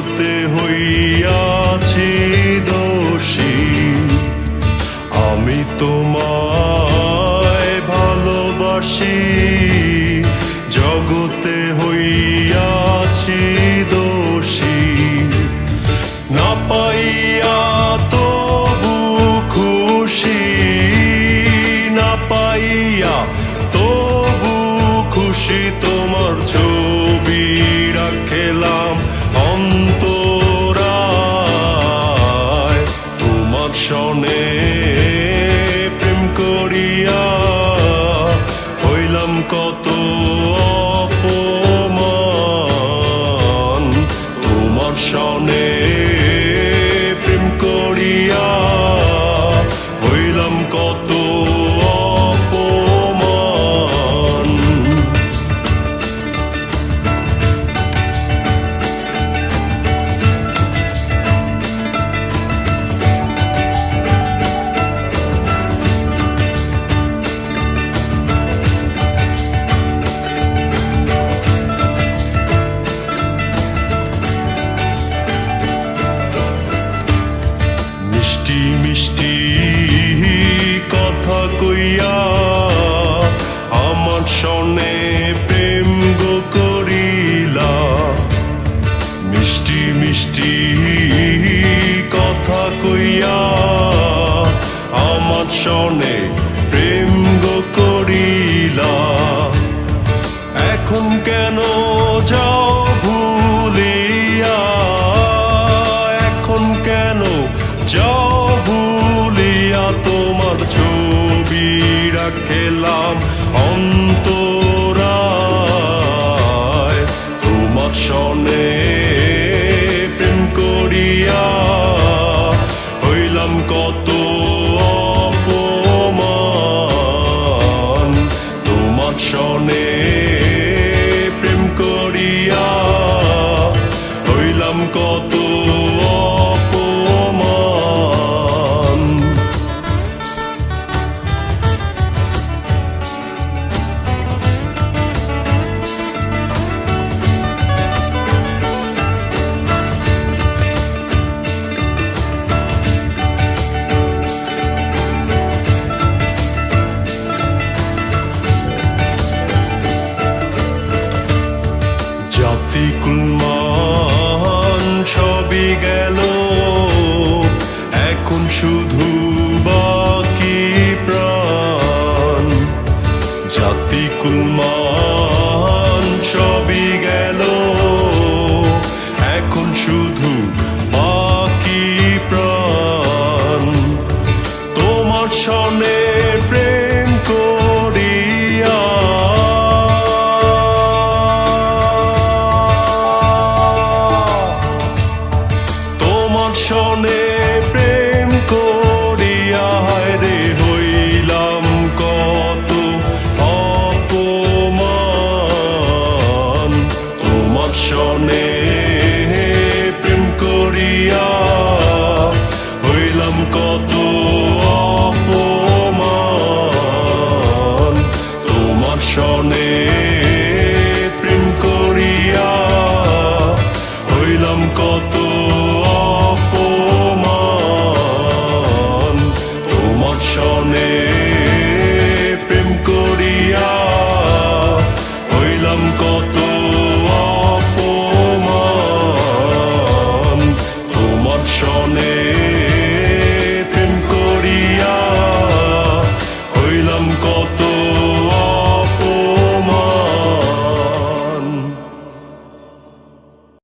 জগতে হইয়াছি দোষী, আমি তোমায় ভালোবাসি। জগতে হইয়াছি দোষী, না পাইয়া তবু খুশি, না পাইয়া তবু খুশি। তোমার ছবি রাখলাম অন্তরায়, তোমার সনে প্রেম করিয়া হইলাম কত অপমান। তোমার সনে প্রেম করিয়া হইলাম কত অপমান। মিষ্টি মিষ্টি কথা কইয়া আমার সনে প্রেম গো করিলা। মিষ্টি মিষ্টি কথা কইয়া আমার সনে প্রেম গো করিলা। এখন কেন যাও ভুলিয়া, এখন কেন যাও ভুলিয়া। তোমার ছবি রাখলাম অন্তরায়, তোমার সনে প্রেম করিয়া হইলাম কত অপমান। তোমার সনে প্রেম করিয়া হইলাম কত